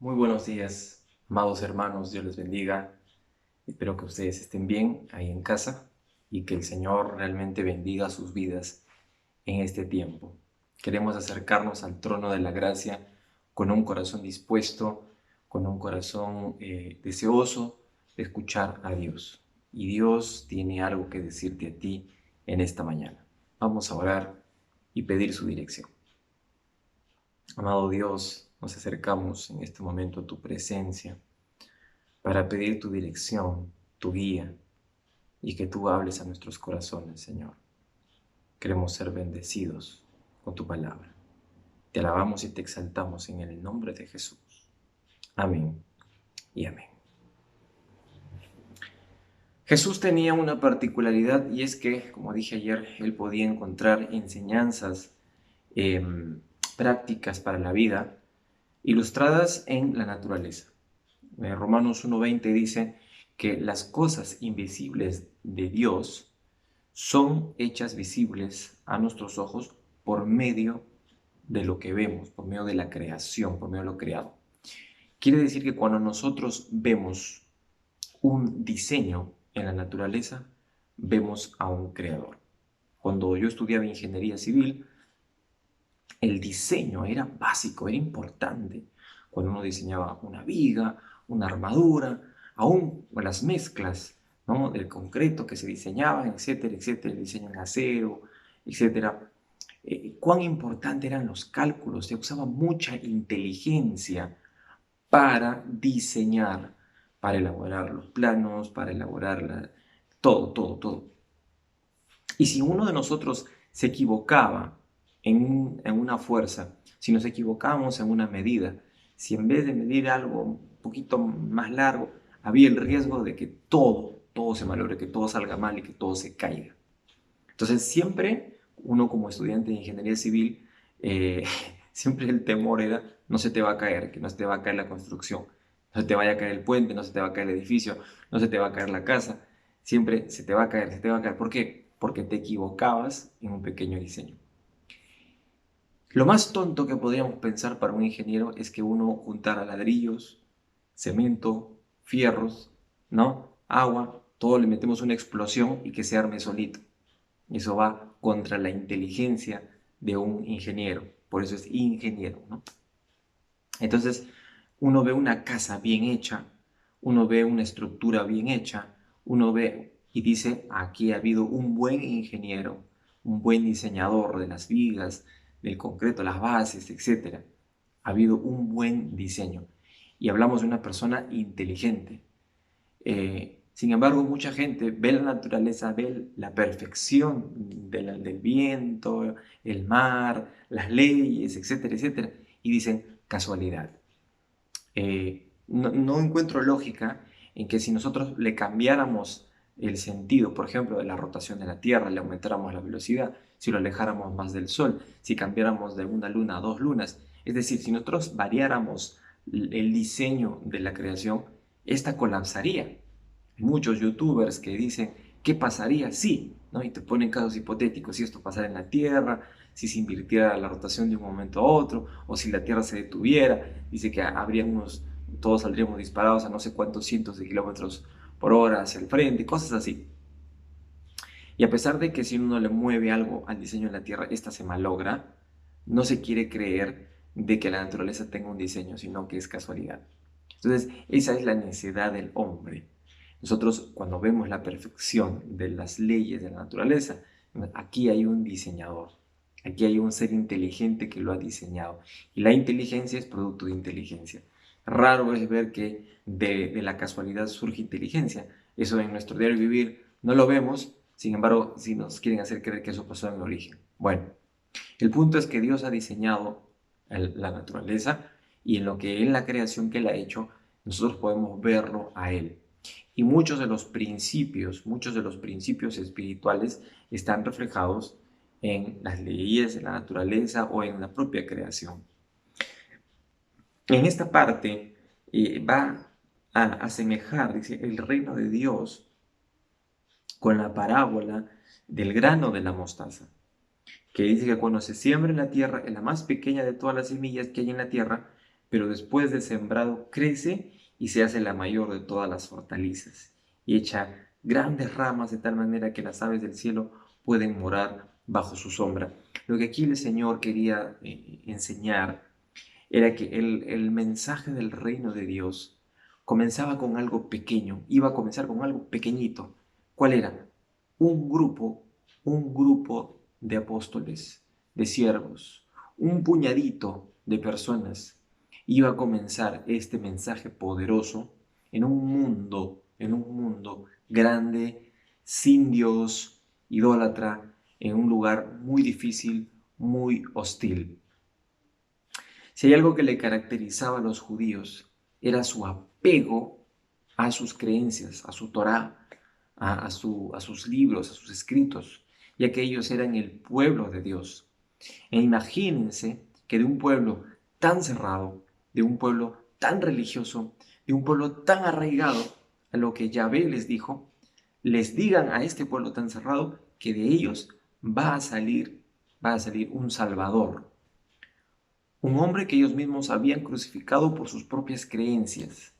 Muy buenos días, amados hermanos, Dios les bendiga. Espero que ustedes estén bien ahí en casa y que el Señor realmente bendiga sus vidas en este tiempo. Queremos acercarnos al trono de la gracia con un corazón dispuesto, con un corazón deseoso de escuchar a Dios. Y Dios tiene algo que decirte a ti en esta mañana. Vamos a orar y pedir su dirección. Amado Dios, nos acercamos en este momento a tu presencia para pedir tu dirección, tu guía y que tú hables a nuestros corazones, Señor. Queremos ser bendecidos con tu palabra. Te alabamos y te exaltamos en el nombre de Jesús. Amén y amén. Jesús tenía una particularidad y es que, como dije ayer, él podía encontrar enseñanzas prácticas para la vida ilustradas en la naturaleza. Romanos 1:20 dice que las cosas invisibles de Dios son hechas visibles a nuestros ojos por medio de lo que vemos, por medio de la creación, por medio de lo creado. Quiere decir que cuando nosotros vemos un diseño en la naturaleza, vemos a un creador. Cuando yo estudiaba ingeniería civil, el diseño era básico, era importante. Cuando uno diseñaba una viga, una armadura, aún las mezclas, ¿no?, del concreto que se diseñaban, etcétera, etcétera, el diseño en acero, etcétera. Cuán importante eran los cálculos, se usaba mucha inteligencia para diseñar, para elaborar los planos, para elaborar todo, todo, todo. Y si uno de nosotros se equivocaba en una fuerza, si nos equivocábamos en una medida, si en vez de medir algo un poquito más largo, había el riesgo de que todo se malogre, que todo salga mal y que todo se caiga. Entonces siempre uno como estudiante de ingeniería civil, siempre el temor era no se te va a caer, que no se te va a caer la construcción, no se te vaya a caer el puente, no se te va a caer el edificio, no se te va a caer la casa, siempre se te va a caer, se te va a caer. ¿Por qué? Porque te equivocabas en un pequeño diseño. Lo más tonto que podríamos pensar para un ingeniero es que uno juntara ladrillos, cemento, fierros, ¿no?, agua, todo le metemos una explosión y que se arme solito. Eso va contra la inteligencia de un ingeniero, por eso es ingeniero, ¿no? Entonces, uno ve una casa bien hecha, uno ve una estructura bien hecha, uno ve y dice, aquí ha habido un buen ingeniero, un buen diseñador de las vigas, del concreto, las bases, etc. Ha habido un buen diseño. Y hablamos de una persona inteligente. Sin embargo, mucha gente ve la naturaleza, ve la perfección del viento, el mar, las leyes, etcétera, etcétera, y dicen casualidad. No encuentro lógica en que si nosotros le cambiáramos el sentido, por ejemplo, de la rotación de la Tierra, le aumentáramos la velocidad, si lo alejáramos más del Sol, si cambiáramos de una luna a dos lunas, es decir, si nosotros variáramos el diseño de la creación, esta colapsaría. Hay muchos youtubers que dicen, ¿qué pasaría si? ¿No? Y te ponen casos hipotéticos, si esto pasara en la Tierra, si se invirtiera la rotación de un momento a otro, o si la Tierra se detuviera. Dice que todos saldríamos disparados a no sé cuántos cientos de kilómetros por hora hacia el frente, cosas así. Y a pesar de que si uno le mueve algo al diseño de la Tierra, esta se malogra, no se quiere creer de que la naturaleza tenga un diseño, sino que es casualidad. Entonces, esa es la necedad del hombre. Nosotros, cuando vemos la perfección de las leyes de la naturaleza, aquí hay un diseñador, aquí hay un ser inteligente que lo ha diseñado. Y la inteligencia es producto de inteligencia. Raro es ver que de la casualidad surge inteligencia. Eso en nuestro diario vivir no lo vemos, sin embargo, si nos quieren hacer creer que eso pasó en el origen. Bueno, el punto es que Dios ha diseñado la naturaleza y en lo que en la creación que Él ha hecho, nosotros podemos verlo a Él. Y muchos de los principios espirituales están reflejados en las leyes de la naturaleza o en la propia creación. En esta parte va a asemejar, dice, el reino de Dios con la parábola del grano de la mostaza, que dice que cuando se siembra en la tierra, es la más pequeña de todas las semillas que hay en la tierra, pero después de sembrado crece y se hace la mayor de todas las hortalizas, y echa grandes ramas de tal manera que las aves del cielo pueden morar bajo su sombra. Lo que aquí el Señor quería enseñar era que el mensaje del reino de Dios comenzaba con algo pequeño, iba a comenzar con algo pequeñito. ¿Cuál era? Un grupo, un grupo de apóstoles, de siervos, un puñadito de personas. Iba a comenzar este mensaje poderoso en un mundo grande, sin Dios, idólatra, en un lugar muy difícil, muy hostil. Si hay algo que le caracterizaba a los judíos, era su apego a sus creencias, a su Torá, a sus libros, a sus escritos, ya que ellos eran el pueblo de Dios. E imagínense que de un pueblo tan cerrado, de un pueblo tan religioso, de un pueblo tan arraigado a lo que Yahvé les dijo, les digan a este pueblo tan cerrado que de ellos va a salir un Salvador, un hombre que ellos mismos habían crucificado por sus propias creencias.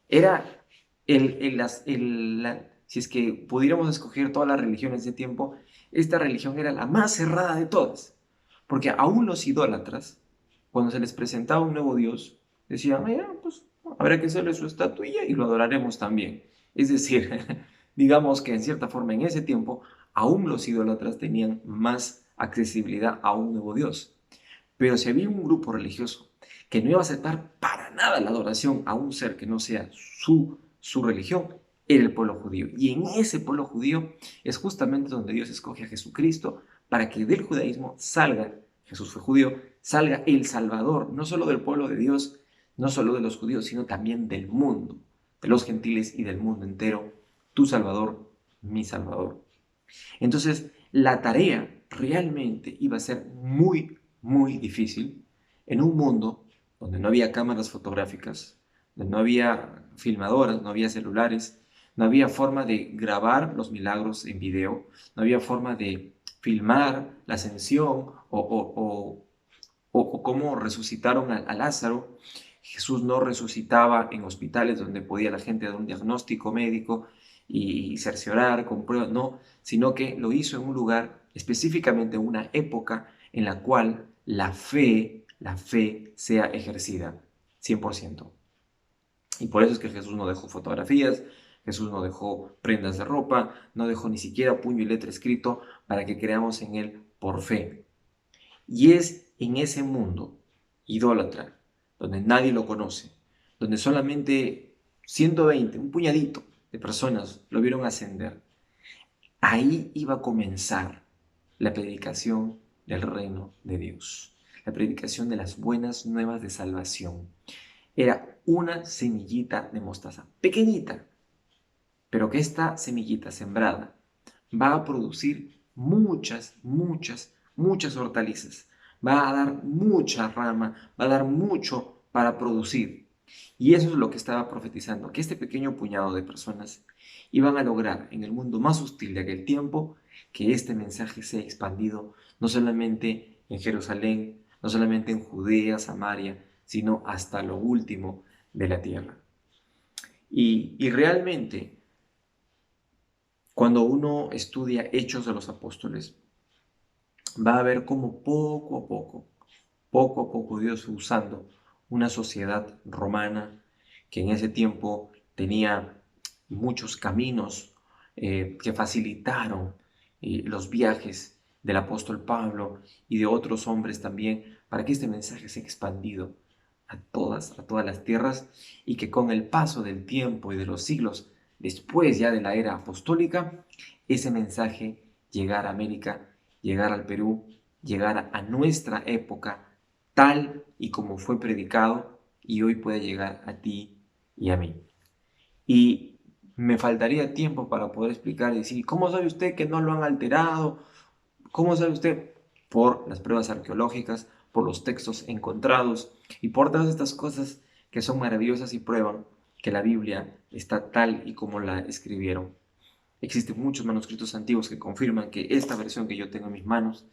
Era si es que pudiéramos escoger todas las religiones de tiempo, esta religión era la más cerrada de todas, porque aún los idólatras, cuando se les presentaba un nuevo Dios, decían, pues habrá que hacerle su estatuilla y lo adoraremos también. Es decir, digamos que en cierta forma en ese tiempo, aún los idólatras tenían más accesibilidad a un nuevo Dios. Pero si había un grupo religioso que no iba a aceptar para nada la adoración a un ser que no sea su religión, era el pueblo judío. Y en ese pueblo judío es justamente donde Dios escoge a Jesucristo para que del judaísmo salga, Jesús fue judío, salga el Salvador, no solo del pueblo de Dios, no solo de los judíos, sino también del mundo, de los gentiles y del mundo entero. Tu Salvador, mi Salvador. Entonces, la tarea realmente iba a ser muy, muy difícil en un mundo donde no había cámaras fotográficas, donde no había filmadoras, no había celulares, no había forma de grabar los milagros en video, no había forma de filmar la ascensión o cómo resucitaron a Lázaro. Jesús no resucitaba en hospitales donde podía la gente dar un diagnóstico médico y cerciorar con pruebas, no, sino que lo hizo en un lugar, específicamente en una época en la cual la fe sea ejercida 100%. Y por eso es que Jesús no dejó fotografías, Jesús no dejó prendas de ropa, no dejó ni siquiera puño y letra escrito para que creamos en Él por fe. Y es en ese mundo idólatra, donde nadie lo conoce, donde solamente 120, un puñadito de personas lo vieron ascender. Ahí iba a comenzar la predicación del reino de Dios, la predicación de las buenas nuevas de salvación. Era una semillita de mostaza, pequeñita, pero que esta semillita sembrada va a producir muchas, muchas, muchas hortalizas. Va a dar mucha rama, va a dar mucho para producir. Y eso es lo que estaba profetizando, que este pequeño puñado de personas iban a lograr en el mundo más hostil de aquel tiempo que este mensaje sea expandido no solamente en Jerusalén, no solamente en Judea, Samaria, sino hasta lo último de la tierra. Y realmente, cuando uno estudia Hechos de los Apóstoles, va a ver cómo poco a poco Dios fue usando una sociedad romana que en ese tiempo tenía muchos caminos que facilitaron los viajes del apóstol Pablo y de otros hombres también, para que este mensaje sea expandido a todas las tierras y que con el paso del tiempo y de los siglos después ya de la era apostólica, ese mensaje llegara a América, llegara al Perú, llegara a nuestra época tal y como fue predicado y hoy puede llegar a ti y a mí. Y me faltaría tiempo para poder explicar y decir, ¿cómo sabe usted que no lo han alterado? ¿Cómo sabe usted? Por las pruebas arqueológicas, por los textos encontrados y por todas estas cosas que son maravillosas y prueban que la Biblia está tal y como la escribieron. Existen muchos manuscritos antiguos que confirman que esta versión que yo tengo en mis manos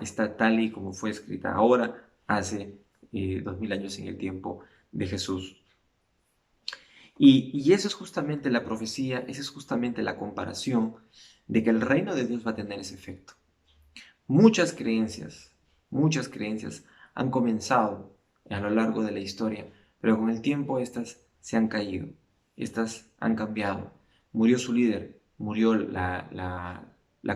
está tal y como fue escrita ahora, hace 2000 años en el tiempo de Jesús. Y eso es justamente la profecía, esa es justamente la comparación de que el reino de Dios va a tener ese efecto. Muchas creencias han comenzado a lo largo de la historia, pero con el tiempo estas se han caído, estas han cambiado. Murió su líder, murió la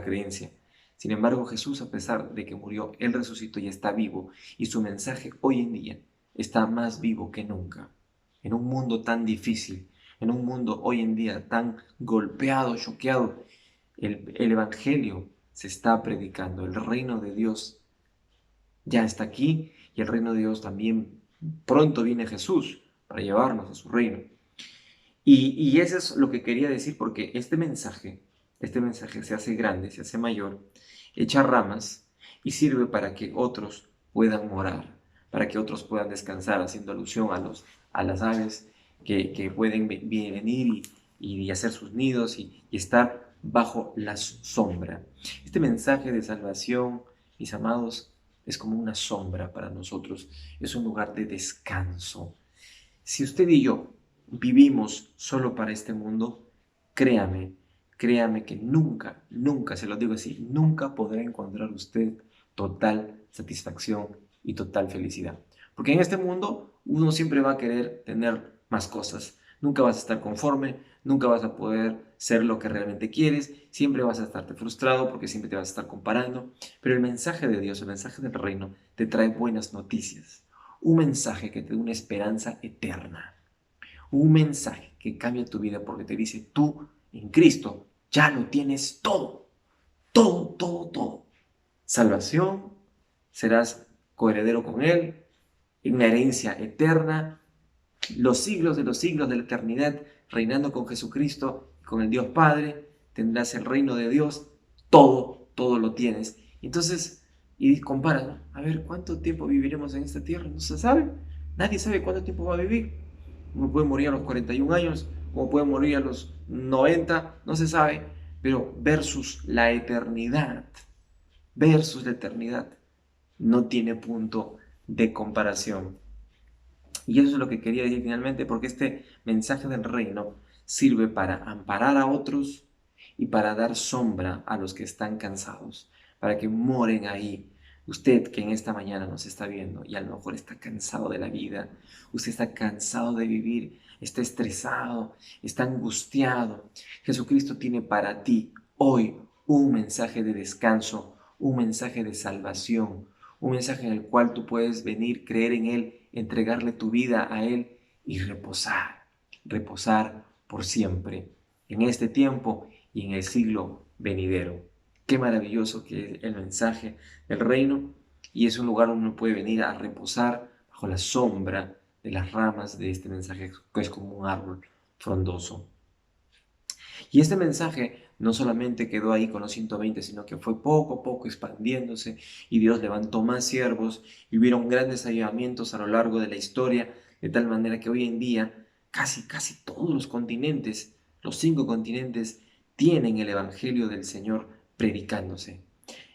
creencia. Sin embargo, Jesús, a pesar de que murió, Él resucitó y está vivo, y su mensaje hoy en día está más vivo que nunca. En un mundo tan difícil, en un mundo hoy en día tan golpeado, choqueado, el Evangelio se está predicando, el reino de Dios ya está aquí y el reino de Dios también pronto viene Jesús para llevarnos a su reino. Y eso es lo que quería decir porque este mensaje se hace grande, se hace mayor, echa ramas y sirve para que otros puedan morar, para que otros puedan descansar, haciendo alusión a las aves que pueden venir y hacer sus nidos y estar bajo la sombra. Este mensaje de salvación, mis amados, es como una sombra para nosotros, es un lugar de descanso. Si usted y yo vivimos solo para este mundo, créame, créame que nunca, nunca, se lo digo así, nunca podrá encontrar usted total satisfacción y total felicidad. Porque en este mundo uno siempre va a querer tener más cosas. Nunca vas a estar conforme, nunca vas a poder ser lo que realmente quieres, siempre vas a estarte frustrado porque siempre te vas a estar comparando. Pero el mensaje de Dios, el mensaje del reino, te trae buenas noticias. Un mensaje que te da una esperanza eterna. Un mensaje que cambia tu vida porque te dice, tú en Cristo ya lo tienes todo. Todo, todo, todo. Salvación, serás coheredero con Él, una herencia eterna, los siglos de la eternidad, reinando con Jesucristo, con el Dios Padre, tendrás el reino de Dios, todo, todo lo tienes. Entonces, y compara, ¿no? A ver, ¿cuánto tiempo viviremos en esta tierra? No se sabe, nadie sabe cuánto tiempo va a vivir. Uno puede morir a los 41 años, como puede morir a los 90, no se sabe, pero versus la eternidad, no tiene punto de comparación. Y eso es lo que quería decir finalmente, porque este mensaje del reino sirve para amparar a otros y para dar sombra a los que están cansados, para que moren ahí. Usted que en esta mañana nos está viendo y a lo mejor está cansado de la vida, usted está cansado de vivir, está estresado, está angustiado. Jesucristo tiene para ti hoy un mensaje de descanso, un mensaje de salvación, un mensaje en el cual tú puedes venir, creer en Él, entregarle tu vida a Él y reposar por siempre, en este tiempo y en el siglo venidero. Qué maravilloso que es el mensaje del reino y es un lugar donde uno puede venir a reposar bajo la sombra de las ramas de este mensaje que es como un árbol frondoso. Y este mensaje no solamente quedó ahí con los 120, sino que fue poco a poco expandiéndose y Dios levantó más siervos y hubieron grandes avivamientos a lo largo de la historia, de tal manera que hoy en día casi todos los continentes, los 5 continentes, tienen el Evangelio del Señor predicándose.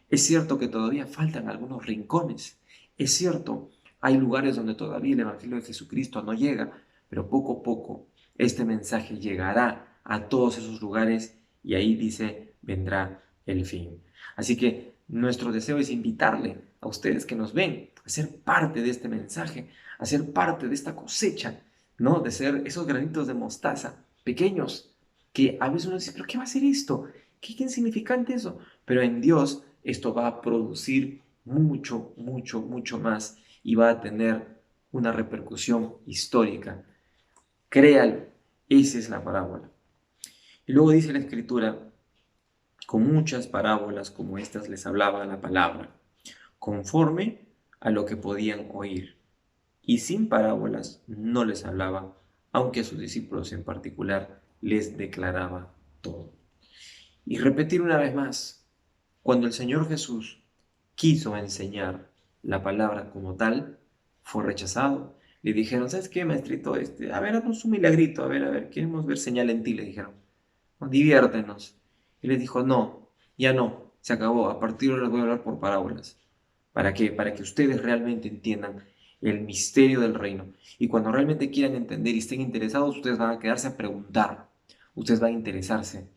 Es cierto que todavía faltan algunos rincones, es cierto, hay lugares donde todavía el Evangelio de Jesucristo no llega, pero poco a poco este mensaje llegará a todos esos lugares y ahí dice, vendrá el fin. Así que nuestro deseo es invitarle a ustedes que nos ven a ser parte de este mensaje, a ser parte de esta cosecha, ¿no? De ser esos granitos de mostaza pequeños que a veces uno dice, ¿pero qué va a ser esto? ¿Qué insignificante eso? Pero en Dios esto va a producir mucho, mucho, mucho más y va a tener una repercusión histórica. Créalo, esa es la parábola. Y luego dice la Escritura, con muchas parábolas como estas les hablaba la palabra, conforme a lo que podían oír. Y sin parábolas no les hablaba, aunque a sus discípulos en particular les declaraba todo. Y repetir una vez más, cuando el Señor Jesús quiso enseñar la palabra como tal, fue rechazado. Le dijeron, ¿sabes qué, maestrito? A ver, haznos un milagrito, a ver, queremos ver señal en ti, le dijeron. Diviértenos. Y les dijo, no, ya no, se acabó, a partir de ahora les voy a hablar por parábolas. ¿Para qué? Para que ustedes realmente entiendan el misterio del reino. Y cuando realmente quieran entender y estén interesados, ustedes van a quedarse a preguntar, ustedes van a interesarse.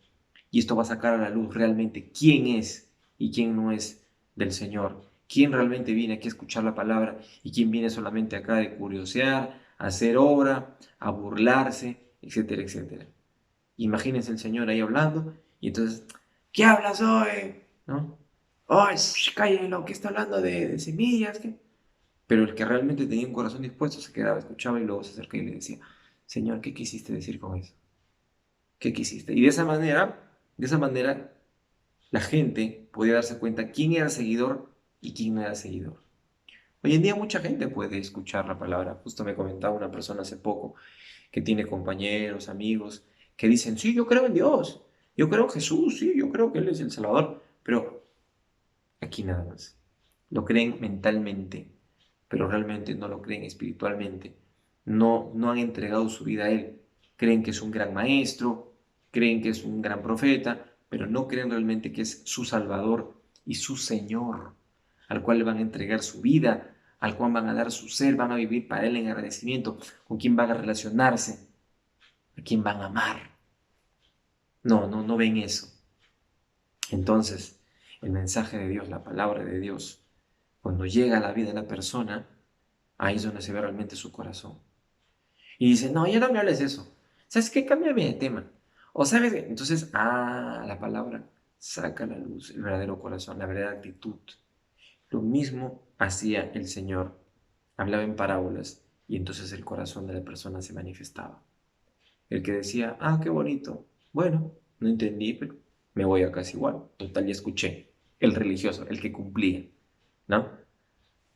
Y esto va a sacar a la luz realmente quién es y quién no es del Señor. Quién realmente viene aquí a escuchar la palabra y quién viene solamente acá de curiosear, a hacer obra, a burlarse, etcétera, etcétera. Imagínense el Señor ahí hablando y entonces, ¿qué hablas hoy? ¿No? ¡Ay, cállenlo! ¿Qué está hablando de semillas? ¿Qué? Pero el que realmente tenía un corazón dispuesto se quedaba, escuchaba y luego se acercaba y le decía, Señor, ¿qué quisiste decir con eso? ¿Qué quisiste? Y de esa manera, la gente podía darse cuenta quién era seguidor y quién no era seguidor. Hoy en día mucha gente puede escuchar la palabra. Justo me comentaba una persona hace poco que tiene compañeros, amigos, que dicen, sí, yo creo en Dios, yo creo en Jesús, sí, yo creo que Él es el Salvador, pero aquí nada más. Lo creen mentalmente, pero realmente no lo creen espiritualmente. No han entregado su vida a Él. Creen que es un gran maestro, creen que es un gran profeta, pero no creen realmente que es su Salvador y su Señor, al cual le van a entregar su vida, al cual van a dar su ser, van a vivir para Él en agradecimiento, con quien van a relacionarse, a quien van a amar. No ven eso. Entonces, el mensaje de Dios, la palabra de Dios, cuando llega a la vida de la persona, ahí es donde se ve realmente su corazón. Y dice, no, ya no me hables de eso. ¿Sabes qué? Cámbiame de tema. O sabes, entonces, la palabra saca a la luz el verdadero corazón, la verdadera actitud. Lo mismo hacía el Señor. Hablaba en parábolas y entonces el corazón de la persona se manifestaba. El que decía, qué bonito. Bueno, no entendí, pero me voy a casi igual. Total, ya escuché. El religioso, el que cumplía, ¿no?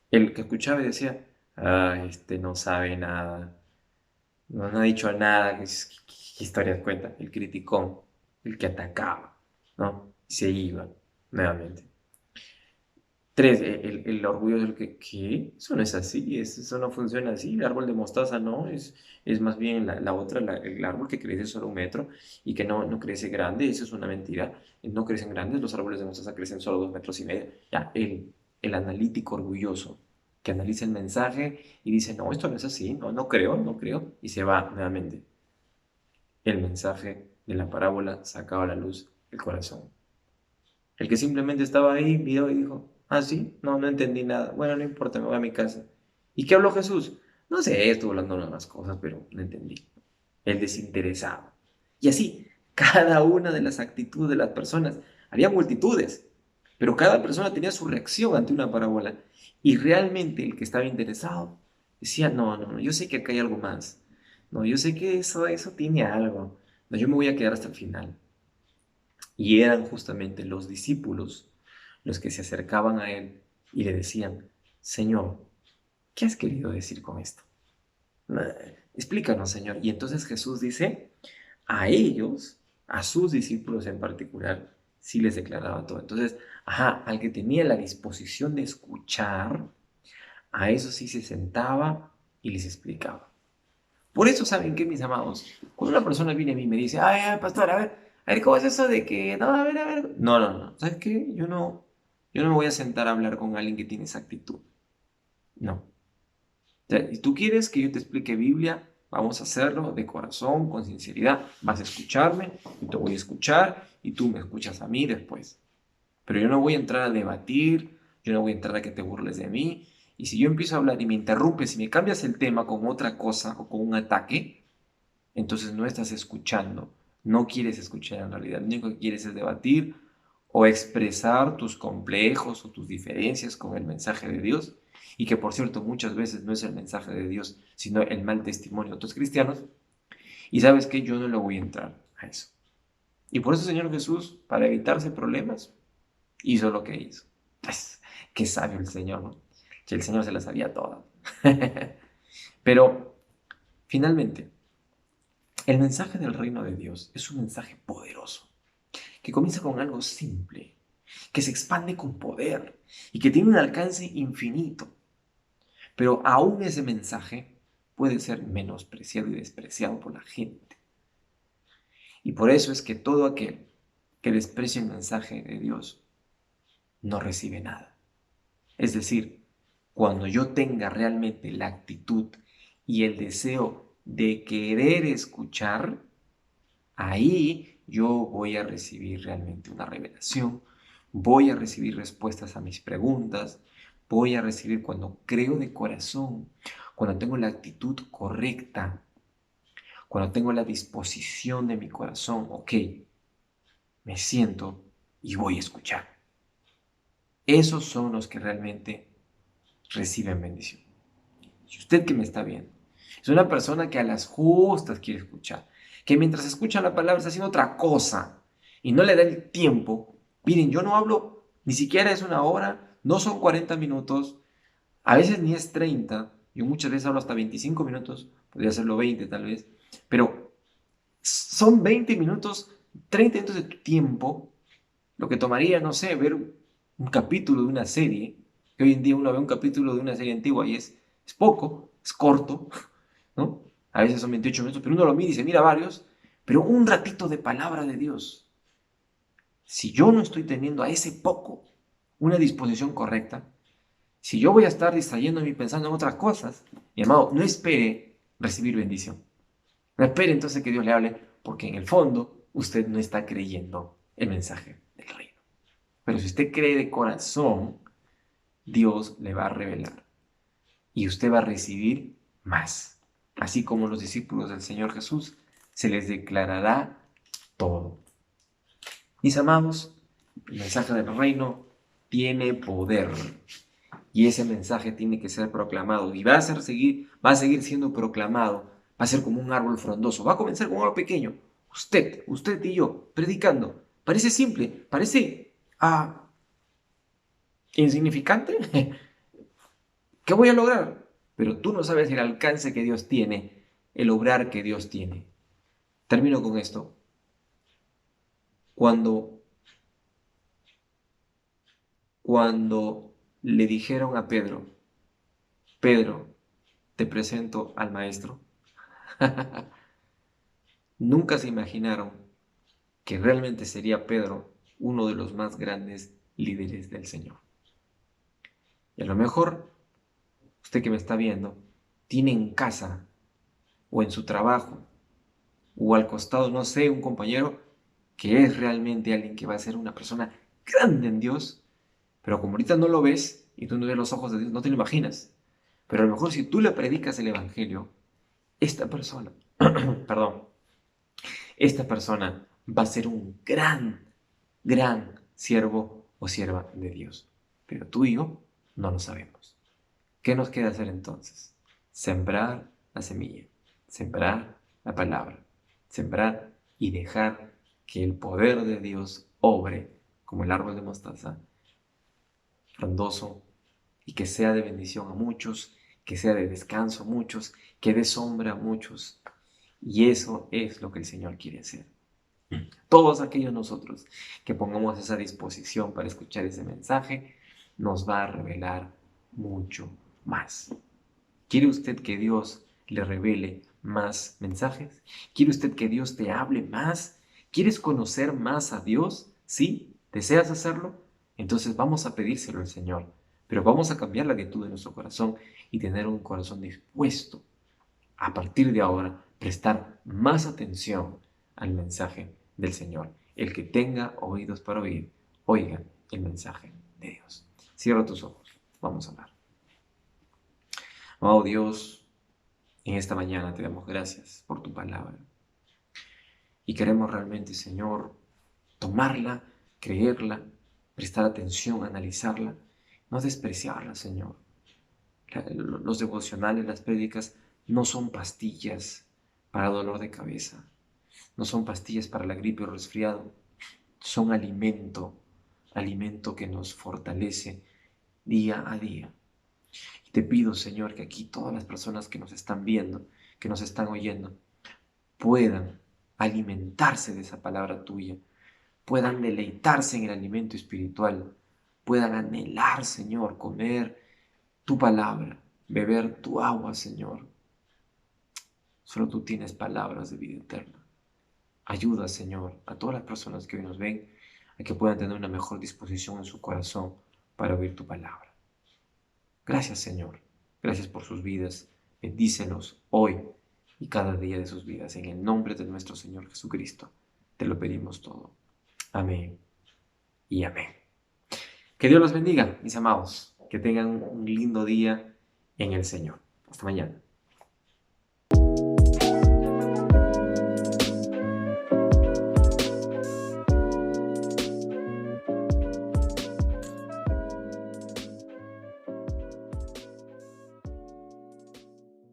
El que escuchaba y decía, este no sabe nada, no ha dicho nada, ¿qué historias cuenta? El criticón, el que atacaba, ¿no? Y se iba nuevamente. Tres, el orgullo del que, ¿qué? Eso no es así, eso no funciona así. El árbol de mostaza no, es más bien la otra, el árbol que crece solo 1 metro y que no crece grande, eso es una mentira. No crecen grandes, los árboles de mostaza crecen solo 2,5 metros. Ya, el analítico orgulloso que analiza el mensaje y dice, no, esto no es así, no creo, y se va nuevamente. El mensaje de la parábola sacaba a la luz el corazón. El que simplemente estaba ahí, vio y dijo, sí, no entendí nada. Bueno, no importa, me voy a mi casa. ¿Y qué habló Jesús? No sé, estuvo hablando de unas cosas, pero no entendí. El desinteresado. Y así, cada una de las actitudes de las personas, había multitudes, pero cada persona tenía su reacción ante una parábola. Y realmente el que estaba interesado decía, no, yo sé que acá hay algo más. No, yo sé que eso tiene algo. No, yo me voy a quedar hasta el final. Y eran justamente los discípulos los que se acercaban a él y le decían, Señor, ¿qué has querido decir con esto? Explícanos, Señor. Y entonces Jesús dice, a ellos, a sus discípulos en particular, sí les declaraba todo. Entonces, al que tenía la disposición de escuchar, a eso sí se sentaba y les explicaba. Por eso, ¿saben qué, mis amados? Cuando una persona viene a mí y me dice, pastor, a ver, ¿cómo es eso de que, no, a ver? No. ¿Sabes qué? Yo no me voy a sentar a hablar con alguien que tiene esa actitud. No. O sea, si tú quieres que yo te explique Biblia, vamos a hacerlo de corazón, con sinceridad. Vas a escucharme, y te voy a escuchar, y tú me escuchas a mí después. Pero yo no voy a entrar a debatir, yo no voy a entrar a que te burles de mí. Y si yo empiezo a hablar y me interrumpes y me cambias el tema con otra cosa o con un ataque, entonces no estás escuchando, no quieres escuchar en realidad, lo único que quieres es debatir o expresar tus complejos o tus diferencias con el mensaje de Dios, y que por cierto muchas veces no es el mensaje de Dios, sino el mal testimonio de otros cristianos, y sabes que yo no le voy a entrar a eso. Y por eso el Señor Jesús, para evitarse problemas, hizo lo que hizo. Pues, qué sabio el Señor, ¿no? Que el Señor se las sabía todas. Pero, finalmente, el mensaje del reino de Dios es un mensaje poderoso, que comienza con algo simple, que se expande con poder y que tiene un alcance infinito. Pero aún ese mensaje puede ser menospreciado y despreciado por la gente. Y por eso es que todo aquel que desprecia el mensaje de Dios no recibe nada. Es decir, cuando yo tenga realmente la actitud y el deseo de querer escuchar, ahí yo voy a recibir realmente una revelación, voy a recibir respuestas a mis preguntas, voy a recibir cuando creo de corazón, cuando tengo la actitud correcta, cuando tengo la disposición de mi corazón, ok, me siento y voy a escuchar. Esos son los que realmente reciben bendición. Si usted que me está viendo es una persona que a las justas quiere escuchar, que mientras escucha la palabra está haciendo otra cosa y no le da el tiempo, miren, yo no hablo, ni siquiera es una hora, no son 40 minutos, a veces ni es 30, yo muchas veces hablo hasta 25 minutos, podría hacerlo 20 tal vez, pero son 20 minutos, 30 minutos de tu tiempo, lo que tomaría, no sé, ver un capítulo de una serie, que hoy en día uno ve un capítulo de una serie antigua y es poco, es corto, ¿no? A veces son 28 minutos, pero uno lo mira y dice, mira varios, pero un ratito de palabra de Dios. Si yo no estoy teniendo a ese poco una disposición correcta, si yo voy a estar distrayéndome y pensando en otras cosas, mi amado, no espere recibir bendición. No espere entonces que Dios le hable, porque en el fondo usted no está creyendo el mensaje del reino. Pero si usted cree de corazón, Dios le va a revelar y usted va a recibir más. Así como los discípulos del Señor Jesús, se les declarará todo. Mis amados, el mensaje del reino tiene poder y ese mensaje tiene que ser proclamado y va a seguir siendo proclamado. Va a ser como un árbol frondoso. Va a comenzar como algo pequeño. Usted y yo, predicando. Parece simple, parece insignificante. ¿Qué voy a lograr? Pero tú no sabes el alcance que Dios tiene, el obrar que Dios tiene. Termino con esto. Cuando, cuando le dijeron a Pedro, Pedro, te presento al maestro, nunca se imaginaron que realmente sería Pedro uno de los más grandes líderes del Señor. Y a lo mejor, usted que me está viendo, tiene en casa o en su trabajo o al costado, no sé, un compañero que es realmente alguien que va a ser una persona grande en Dios, pero como ahorita no lo ves y tú no ves los ojos de Dios, no te lo imaginas. Pero a lo mejor si tú le predicas el Evangelio, esta persona, perdón, esta persona va a ser un gran siervo o sierva de Dios. Pero tú y yo no lo sabemos. ¿Qué nos queda hacer entonces? Sembrar la semilla, sembrar la palabra, sembrar y dejar que el poder de Dios obre como el árbol de mostaza, frondoso, y que sea de bendición a muchos, que sea de descanso a muchos, que dé sombra a muchos. Y eso es lo que el Señor quiere hacer. Todos aquellos nosotros que pongamos esa disposición para escuchar ese mensaje, nos va a revelar mucho más. ¿Quiere usted que Dios le revele más mensajes? ¿Quiere usted que Dios te hable más? ¿Quieres conocer más a Dios? ¿Sí? ¿Deseas hacerlo? Entonces vamos a pedírselo al Señor, pero vamos a cambiar la actitud de nuestro corazón y tener un corazón dispuesto a partir de ahora prestar más atención al mensaje del Señor. El que tenga oídos para oír, oiga el mensaje de Dios. Cierra tus ojos. Vamos a hablar. Oh Dios, en esta mañana te damos gracias por tu palabra. Y queremos realmente, Señor, tomarla, creerla, prestar atención, analizarla, no despreciarla, Señor. Los devocionales, las prédicas, no son pastillas para dolor de cabeza, no son pastillas para la gripe o resfriado, son alimento que nos fortalece día a día. Y te pido, Señor, que aquí todas las personas que nos están viendo, que nos están oyendo, puedan alimentarse de esa palabra tuya, puedan deleitarse en el alimento espiritual, puedan anhelar, Señor, comer tu palabra, beber tu agua, Señor. Solo tú tienes palabras de vida eterna. Ayuda, Señor, a todas las personas que hoy nos ven a que puedan tener una mejor disposición en su corazón para oír tu palabra. Gracias, Señor. Gracias por sus vidas. Bendícelos hoy y cada día de sus vidas. En el nombre de nuestro Señor Jesucristo, te lo pedimos todo. Amén y amén. Que Dios los bendiga, mis amados. Que tengan un lindo día en el Señor. Hasta mañana.